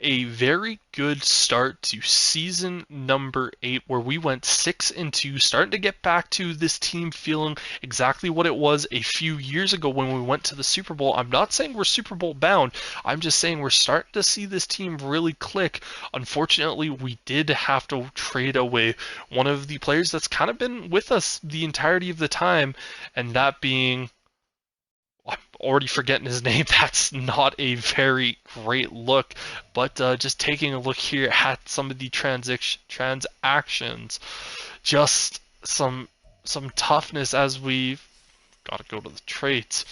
a very good start to season number 8, where we went 6-2, starting to get back to this team feeling exactly what it was a few years ago when we went to the Super Bowl. I'm not saying we're Super Bowl bound. I'm just saying we're starting to see this team really click. Unfortunately, we did have to trade away one of the players that's kind of been with us the entirety of the time, and that being, I'm already forgetting his name. That's not a very great look. But just taking a look here at some of the transactions, just some toughness as we gotta go to the traits.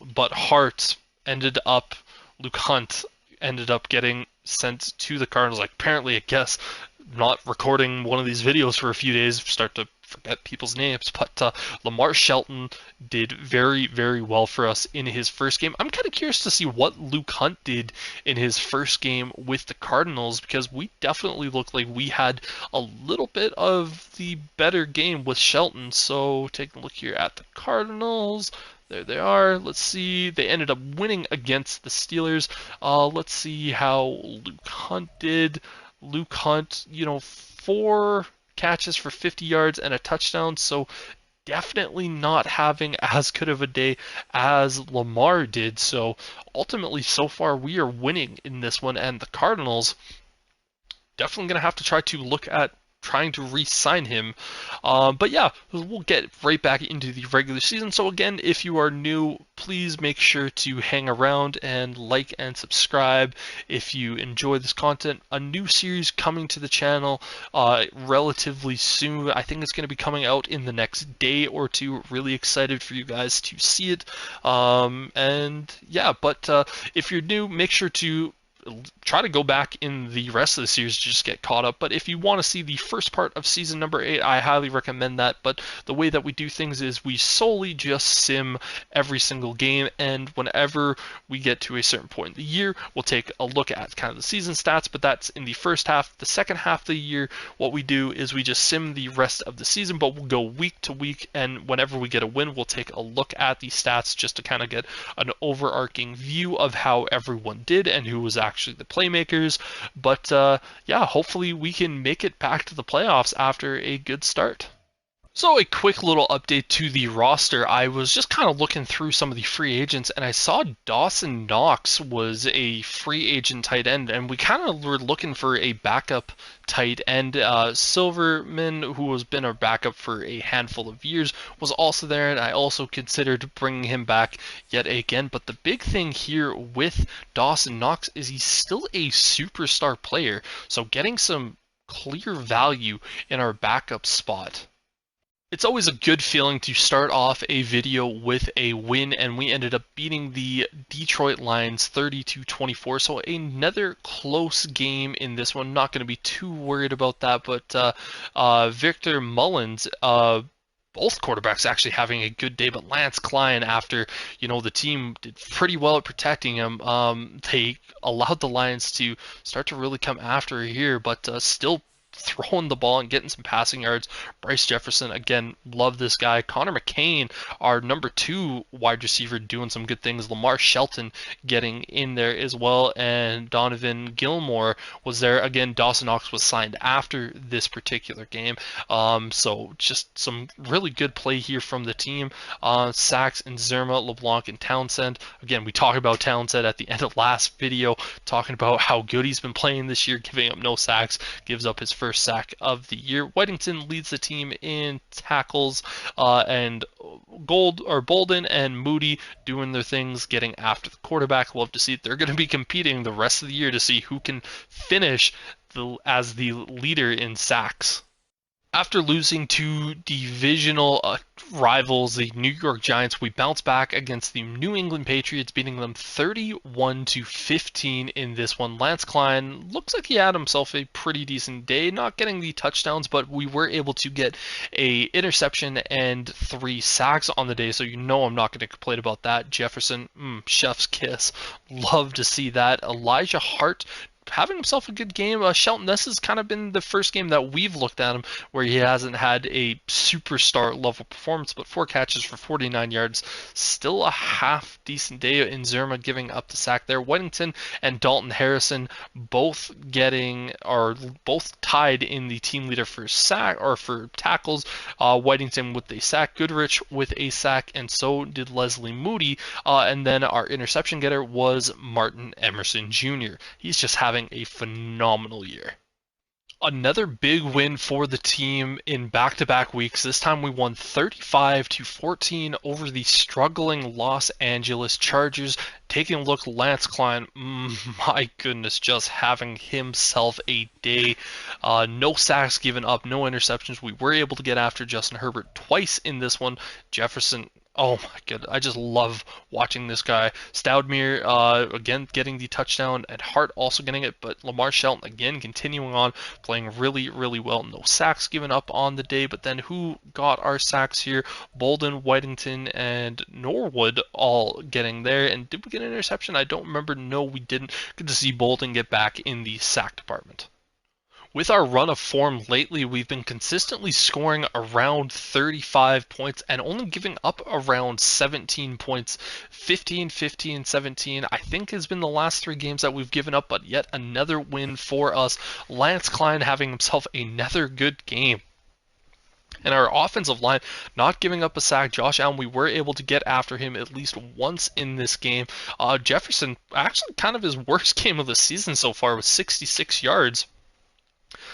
But Luke Hunt ended up getting sent to the Cardinals. Like, apparently, I guess, not recording one of these videos for a few days, start to forget people's names. But Lamar Shelton did very, very well for us in his first game. I'm kind of curious to see what Luke Hunt did in his first game with the Cardinals, because we definitely looked like we had a little bit of the better game with Shelton. So taking a look here at the Cardinals. There they are. Let's see. They ended up winning against the Steelers. Let's see how Luke Hunt did. Luke Hunt, 4 catches for 50 yards and a touchdown. So definitely not having as good of a day as Lamar did. So ultimately, so far, we are winning in this one. And the Cardinals definitely going to have to try to look at trying to re-sign him. But yeah, we'll get right back into the regular season. So again, if you are new, please make sure to hang around and like and subscribe if you enjoy this content. A new series coming to the channel relatively soon. I think it's going to be coming out in the next day or two. Really excited for you guys to see it. And yeah, but if you're new, make sure to try to go back in the rest of the series to just get caught up. But if you want to see the first part of season number 8, I highly recommend that. But the way that we do things is we solely just sim every single game, and whenever we get to a certain point in the year, we'll take a look at kind of the season stats, but that's in the first half. The second half of the year, what we do is we just sim the rest of the season, but we'll go week to week, and whenever we get a win, we'll take a look at the stats just to kind of get an overarching view of how everyone did and who was actually the playmakers. But yeah, hopefully we can make it back to the playoffs after a good start. So a quick little update to the roster. I was just kind of looking through some of the free agents, and I saw Dawson Knox was a free agent tight end, and we kind of were looking for a backup tight end. Silverman, who has been our backup for a handful of years, was also there, and I also considered bringing him back yet again. But the big thing here with Dawson Knox is he's still a superstar player, so getting some clear value in our backup spot. It's always a good feeling to start off a video with a win, and we ended up beating the Detroit Lions 30-24. So another close game in this one. Not going to be too worried about that, but Victor Mullins, both quarterbacks actually having a good day, but Lance Klein, after the team did pretty well at protecting him, they allowed the Lions to start to really come after here, but still throwing the ball and getting some passing yards. Bryce Jefferson, again, love this guy. Connor McCain, our number 2 wide receiver, doing some good things. Lamar Shelton getting in there as well, and Donovan Gilmore was there. Again, Dawson Knox was signed after this particular game, so just some really good play here from the team. Sacks and Zerma, LeBlanc, and Townsend. Again, we talked about Townsend at the end of last video, talking about how good he's been playing this year, giving up no sacks, gives up his first sack of the year. Whittington leads the team in tackles, and Bolden and Moody doing their things, getting after the quarterback. Love to see it. They're going to be competing the rest of the year to see who can finish as the leader in sacks. After losing to divisional rivals, the New York Giants, we bounced back against the New England Patriots, beating them 31-15 in this one. Lance Klein looks like he had himself a pretty decent day, not getting the touchdowns, but we were able to get a interception and 3 sacks on the day, so I'm not going to complain about that. Jefferson, chef's kiss. Love to see that. Elijah Hart having himself a good game. Shelton, this has kind of been the first game that we've looked at him where he hasn't had a superstar level performance, but 4 catches for 49 yards, still a half decent day. In Zerma giving up the sack there. Whittington and Dalton Harrison both tied in the team leader for tackles. Whittington with a sack, Goodrich with a sack, and so did Leslie Moody. And then our interception getter was Martin Emerson Jr. He's just having a phenomenal year. Another big win for the team in back-to-back weeks. This time we won 35-14 over the struggling Los Angeles Chargers. Taking a look, Lance Klein, my goodness, just having himself a day. No sacks given up, no interceptions. We were able to get after Justin Herbert twice in this one. Jefferson, oh my goodness, I just love watching this guy. Stoudemire, again, getting the touchdown, and Hart also getting it, but Lamar Shelton, again, continuing on, playing really, really well. No sacks given up on the day, but then who got our sacks here? Bolden, Whittington, and Norwood all getting there. And did we get an interception? I don't remember. No, we didn't. Good to see Bolden get back in the sack department. With our run of form lately, we've been consistently scoring around 35 points and only giving up around 17 points. 15, 15, 17, I think has been the last 3 games that we've given up, but yet another win for us. Lance Klein having himself another good game. And our offensive line not giving up a sack. Josh Allen, we were able to get after him at least once in this game. Jefferson, actually kind of his worst game of the season so far with 66 yards.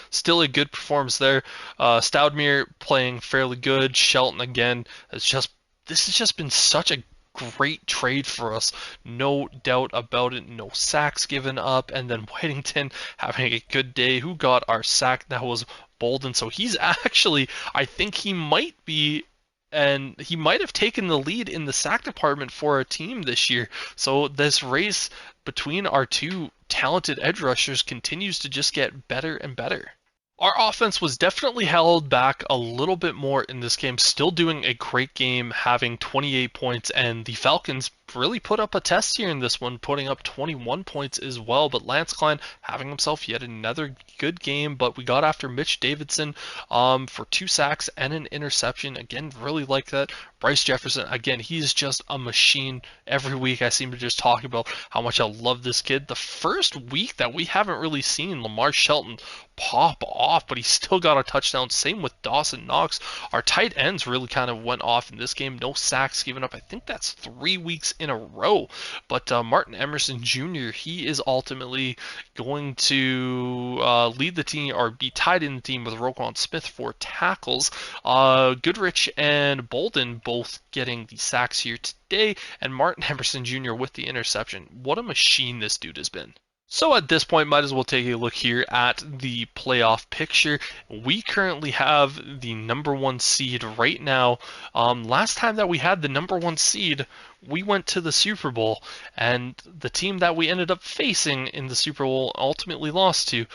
Still a good performance there. Stoudemire playing fairly good. Shelton again this has just been such a great trade for us, no doubt about it. No sacks given up, and then Whittington having a good day. Who got our sack? That was Bolden. So he's actually, I think he might be, and he might have taken the lead in the sack department for our team this year. So this race between our two talented edge rushers continues to just get better and better. Our offense was definitely held back a little bit more in this game, still doing a great game, having 28 points, and the Falcons really put up a test here in this one, putting up 21 points as well. But Lance Klein having himself yet another good game, but we got after Mitch Davidson for 2 sacks and an interception. Again, really like that. Bryce Jefferson, again, he's just a machine. Every week I seem to just talk about how much I love this kid. The first week that we haven't really seen Lamar Shelton pop off, but he still got a touchdown. Same with Dawson Knox. Our tight ends really kind of went off in this game. No sacks given up. I think that's 3 weeks in a row. But Martin Emerson Jr., he is ultimately going to lead the team or be tied in the team with Roquan Smith for tackles. Goodrich and Bolden both getting the sacks here today, and Martin Emerson Jr. with the interception. What a machine this dude has been. So at this point, might as well take a look here at the playoff picture. We currently have the #1 seed right now. Last time that we had the #1 seed, we went to the Super Bowl, and the team that we ended up facing in the Super Bowl ultimately lost to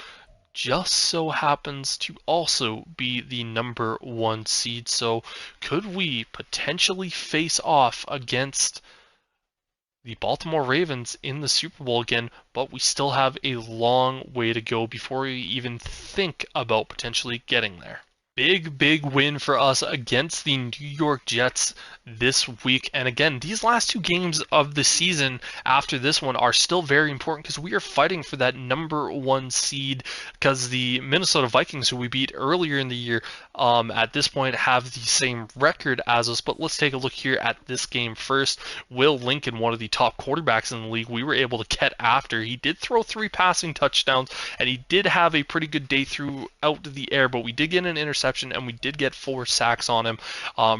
just so happens to also be the #1 seed. So could we potentially face off against the Baltimore Ravens in the Super Bowl again? But we still have a long way to go before we even think about potentially getting there. Big win for us against the New York Jets this week. And again, these last 2 games of the season after this one are still very important because we are fighting for that #1 seed, because the Minnesota Vikings, who we beat earlier in the year, at this point have the same record as us. But let's take a look here at this game first. Will Lincoln, one of the top quarterbacks in the league, we were able to get after. He did throw 3 passing touchdowns, and he did have a pretty good day throughout the air, but we did get an interception, and we did get 4 sacks on him.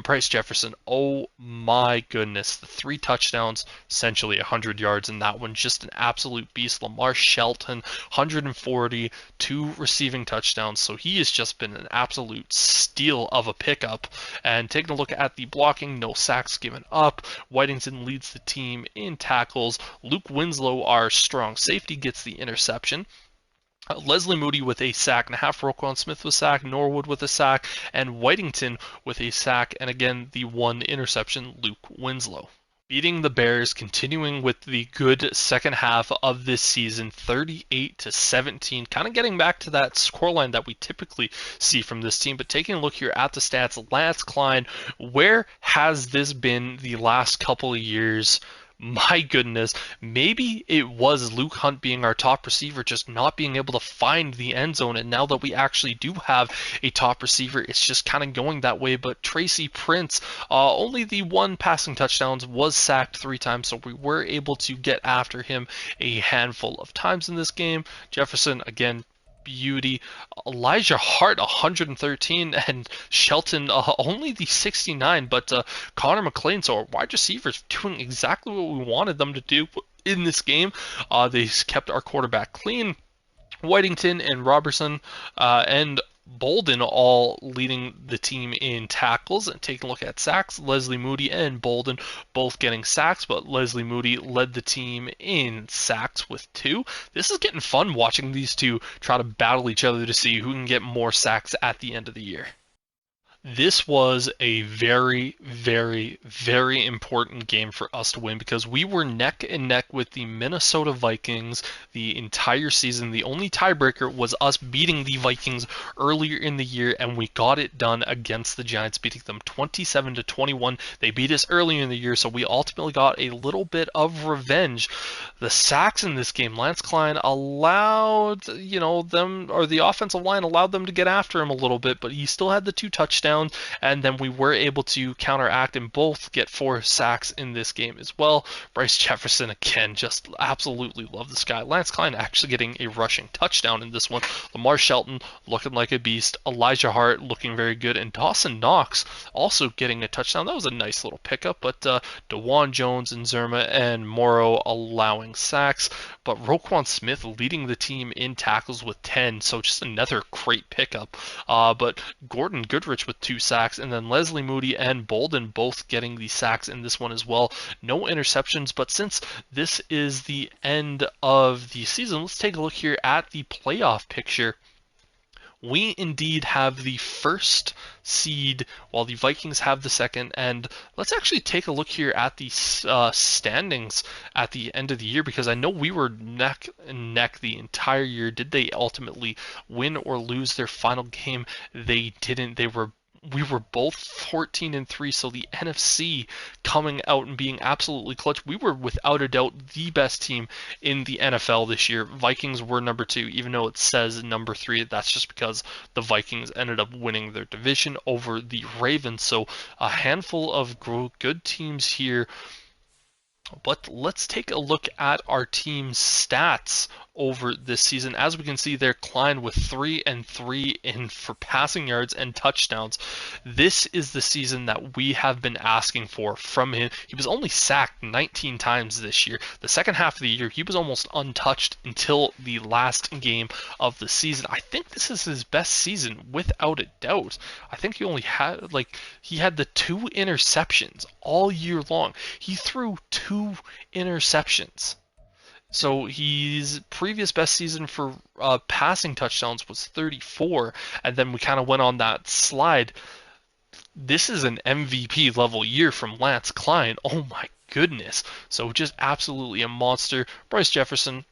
Bryce Jefferson, oh my goodness, the 3 touchdowns, essentially 100 yards in that one, just an absolute beast. Lamar Shelton, 140, 2 receiving touchdowns, so he has just been an absolute steal of a pickup. And taking a look at the blocking, no sacks given up. Whittington leads the team in tackles. Luke Winslow, our strong safety, gets the interception. Leslie Moody with a sack and a half, Roquan Smith with a sack, Norwood with a sack, and Whittington with a sack, and again, the 1 interception, Luke Winslow. beating the Bears, continuing with the good second half of this season, 38-17, kind of getting back to that scoreline that we typically see from this team. But taking a look here at the stats, Lance Klein, where has this been the last couple of years? My goodness, maybe it was Luke Hunt being our top receiver, just not being able to find the end zone. And now that we actually do have a top receiver, it's just kind of going that way. But Tracy Prince, only the one passing touchdowns, was sacked 3 times, so we were able to get after him a handful of times in this game. Jefferson, again, beauty. Elijah Hart 113, and Shelton only the 69, but Connor McLean, so our wide receivers doing exactly what we wanted them to do in this game. They kept our quarterback clean. Whitington and Robertson and Bolden all leading the team in tackles. And taking a look at sacks, Leslie Moody and Bolden both getting sacks, but Leslie Moody led the team in sacks with 2. This is getting fun watching these two try to battle each other to see who can get more sacks at the end of the year. This was a very, very, very important game for us to win because we were neck and neck with the Minnesota Vikings the entire season. The only tiebreaker was us beating the Vikings earlier in the year, and we got it done against the Giants, beating them 27-21. They beat us earlier in the year, so we ultimately got a little bit of revenge. The sacks in this game, Lance Klein allowed, the offensive line allowed them to get after him a little bit, but he still had the 2 touchdowns. And then we were able to counteract and both get 4 sacks in this game as well. Bryce Jefferson, again, just absolutely love this guy. Lance Klein actually getting a rushing touchdown in this one. Lamar Shelton looking like a beast. Elijah Hart looking very good. And Dawson Knox also getting a touchdown. That was a nice little pickup. But DeJuan Jones and Zerma and Morrow allowing sacks. But Roquan Smith leading the team in tackles with 10. So just another great pickup. But Gordon Goodrich with 2 sacks, and then Leslie Moody and Bolden both getting the sacks in this one as well. No interceptions, but since this is the end of the season, let's take a look here at the playoff picture. We indeed have the first seed, while the Vikings have the second. And let's actually take a look here at the standings at the end of the year, because I know we were neck and neck the entire year. Did they ultimately win or lose their final game? They didn't. We were both 14-3, so the NFC coming out and being absolutely clutch. We were without a doubt the best team in the NFL this year. Vikings were number 2, even though it says number 3. That's just because the Vikings ended up winning their division over the Ravens. So a handful of good teams here. But let's take a look at our team's stats over this season. As we can see there, Klein with 3-3 in for passing yards and touchdowns. This is the season that we have been asking for from him. He was only sacked 19 times this year. The second half of the year, he was almost untouched until the last game of the season. I think this is his best season without a doubt. I think he only had, he had the 2 interceptions all year long. He threw 2 interceptions. So his previous best season for passing touchdowns was 34, and then we kind of went on that slide. This is an MVP level year from Lance Klein. Oh my goodness. So just absolutely a monster. Bryce Jefferson,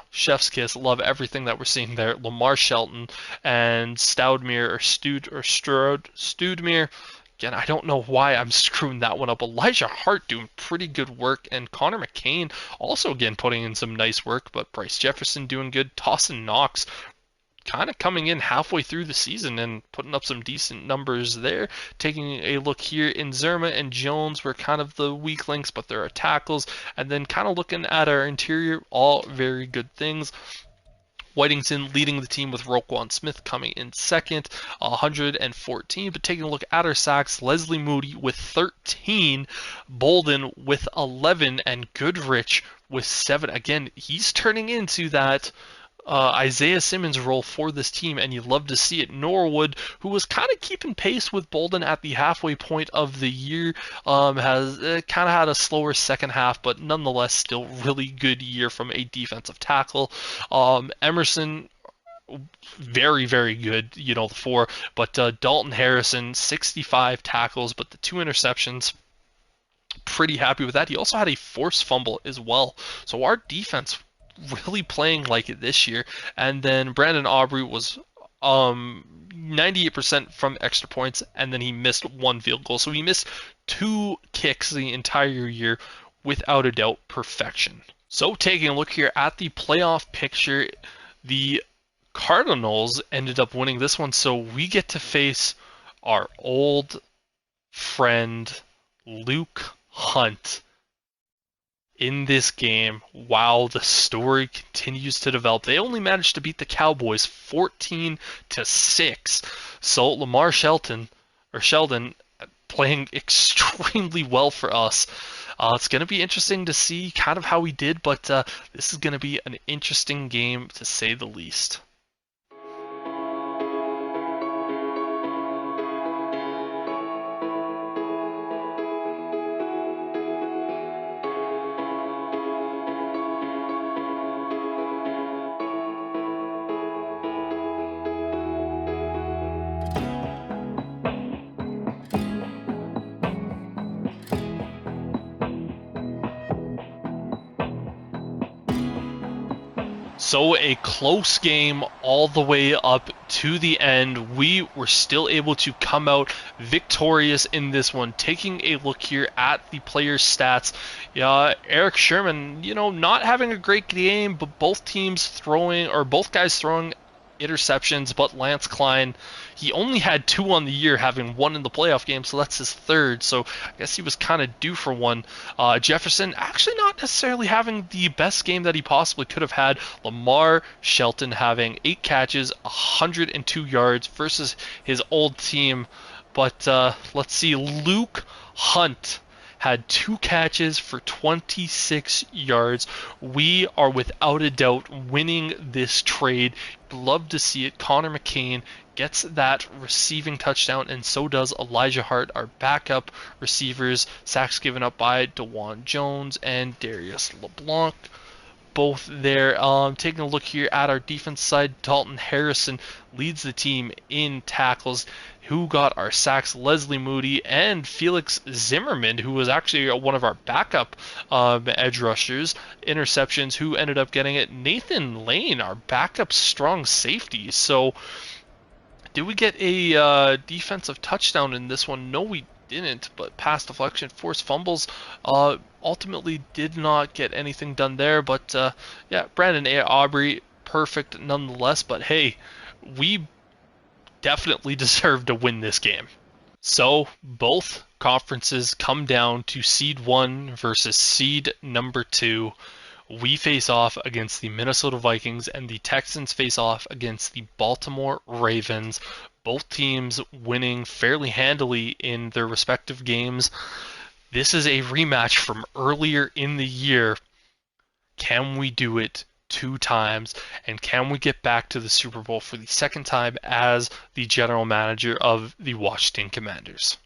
chef's kiss. Love everything that we're seeing there. Lamar Shelton and Stoudemire. Again, I don't know why I'm screwing that one up. Elijah Hart doing pretty good work, and Connor McCain also, again, putting in some nice work, but Bryce Jefferson doing good. Dawson Knox kind of coming in halfway through the season and putting up some decent numbers there. Taking a look here in Zerma and Jones were kind of the weak links, but there are tackles. And then kind of looking at our interior, all very good things. Whitington leading the team with Roquan Smith coming in second, 114. But taking a look at our sacks, Leslie Moody with 13, Bolden with 11, and Goodrich with 7. Again, he's turning into that Isaiah Simmons role for this team, and you love to see it. Norwood, who was kind of keeping pace with Bolden at the halfway point of the year, has kind of had a slower second half, but nonetheless still really good year from a defensive tackle. Emerson, very, very good, the 4, but Dalton Harrison, 65 tackles, but the 2 interceptions. pretty happy with that. He also had a forced fumble as well. So our defense really playing like it this year. And then Brandon Aubrey was 98% from extra points, and then he missed one field goal. So he missed 2 kicks the entire year, without a doubt, perfection. So taking a look here at the playoff picture, the Cardinals ended up winning this one, so we get to face our old friend Luke Hunt in this game while the story continues to develop. They only managed to beat the Cowboys 14-6. So Lamar Shelton playing extremely well for us. It's going to be interesting to see kind of how he did, but this is going to be an interesting game to say the least. So a close game all the way up to the end. We were still able to come out victorious in this one. Taking a look here at the players' stats, Eric Sherman, not having a great game, but both guys throwing interceptions. But Lance Klein, he only had 2 on the year, having 1 in the playoff game, so that's his 3rd. So I guess he was kind of due for one. Jefferson actually not necessarily having the best game that he possibly could have had. Lamar Shelton having 8 catches, 102 yards versus his old team. But let's see, Luke Hunt had 2 catches for 26 yards. We are without a doubt winning this trade. Love to see it. Connor McCain gets that receiving touchdown, and so does Elijah Hart, our backup receivers. Sacks given up by DeJuan Jones and Darius LeBlanc. Both there. Taking a look here at our defense side, Dalton Harrison leads the team in tackles. Who got our sacks? Leslie Moody and Felix Zimmerman, who was actually one of our backup edge rushers. Interceptions, who ended up getting it? Nathan Lane, our backup strong safety. So did we get a defensive touchdown in this one? No, we didn't, but pass deflection, forced fumbles, ultimately did not get anything done there. But Brandon Aubrey, perfect nonetheless. But hey, we definitely deserve to win this game. So both conferences come down to seed 1 versus seed number 2. We face off against the Minnesota Vikings, and the Texans face off against the Baltimore Ravens. Both teams winning fairly handily in their respective games. This is a rematch from earlier in the year. Can we do it 2 times? And can we get back to the Super Bowl for the 2nd time as the general manager of the Washington Commanders?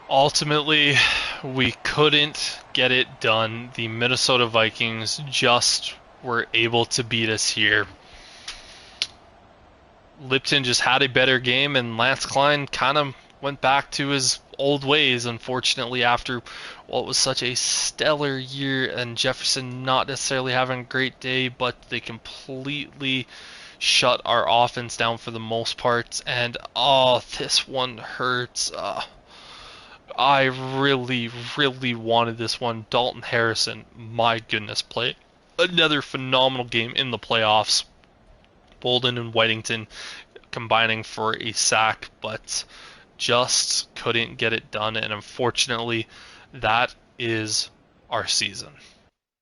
Ultimately, we couldn't get it done. The Minnesota Vikings just were able to beat us here. Lipton just had a better game, and Lance Klein kind of went back to his old ways, unfortunately, after what was such a stellar year, and Jefferson not necessarily having a great day, but they completely shut our offense down for the most part. And this one hurts. I really, really wanted this one. Dalton Harrison, my goodness, play another phenomenal game in the playoffs. Bolden and Whittington combining for a sack, but just couldn't get it done, and unfortunately, that is our season.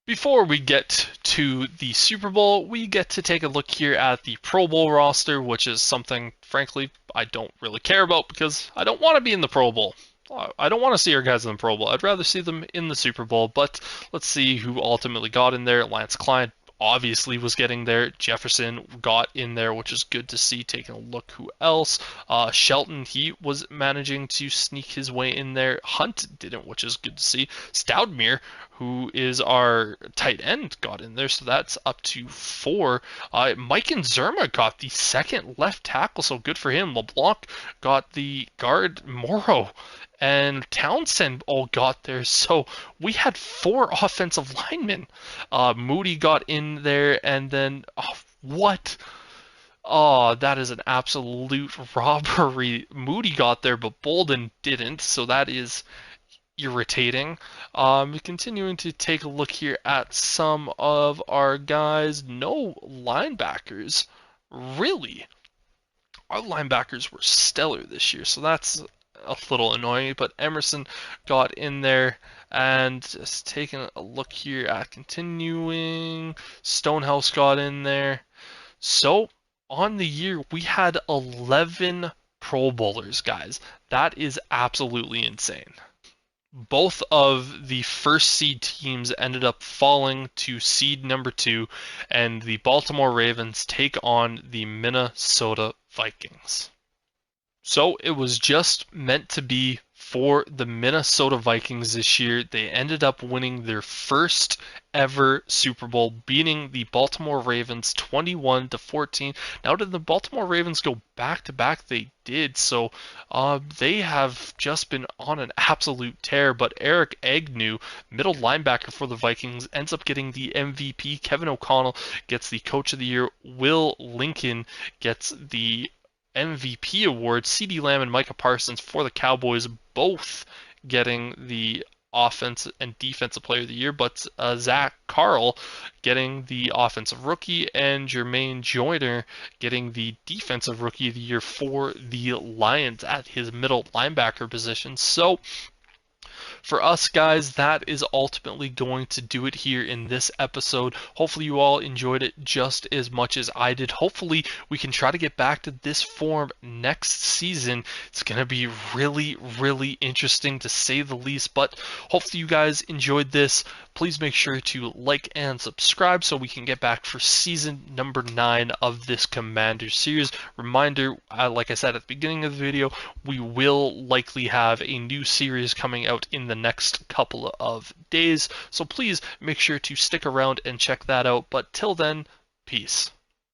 Before we get to the Super Bowl, we get to take a look here at the Pro Bowl roster, which is something, frankly, I don't really care about because I don't want to be in the Pro Bowl. I don't want to see our guys in the Pro Bowl. I'd rather see them in the Super Bowl, but let's see who ultimately got in there. Lance Klein obviously was getting there. Jefferson got in there, which is good to see. Taking a look who else. Shelton, he was managing to sneak his way in there. Hunt didn't, which is good to see. Stoudemire, who is our tight end, got in there, so that's up to 4. Mike and Zerma got the second left tackle, so good for him. LeBlanc got the guard. Morrow and Townsend all got there. So we had 4 offensive linemen. Moody got in there, and then what? Oh, that is an absolute robbery. Moody got there, but Bolden didn't, so that is irritating. Continuing to take a look here at some of our guys. No linebackers, really. Our linebackers were stellar this year, so that's a little annoying. But Emerson got in there, and just taking a look here at continuing, Stonehouse got in there. So on the year, we had 11 Pro Bowlers, guys. That is absolutely insane. Both of the first seed teams ended up falling to seed number 2, and the Baltimore Ravens take on the Minnesota Vikings. So it was just meant to be for the Minnesota Vikings this year. They ended up winning their first ever Super Bowl, beating the Baltimore Ravens 21-14. Now, did the Baltimore Ravens go back to back? They did. So they have just been on an absolute tear. But Eric Agnew, middle linebacker for the Vikings, ends up getting the MVP. Kevin O'Connell gets the Coach of the Year. Will Lincoln gets the MVP award. CeeDee Lamb and Micah Parsons for the Cowboys, both getting the Offensive and Defensive Player of the Year, but Zach Carl getting the Offensive Rookie, and Jermaine Joyner getting the Defensive Rookie of the Year for the Lions at his middle linebacker position. So for us, guys, that is ultimately going to do it here in this episode. Hopefully you all enjoyed it just as much as I did. Hopefully we can try to get back to this form next season. It's going to be really, really interesting to say the least, but hopefully you guys enjoyed this. Please make sure to like and subscribe so we can get back for season number 9 of this Commander series. Reminder, like I said at the beginning of the video, we will likely have a new series coming out in the next couple of days. So please make sure to stick around and check that out. But till then, peace.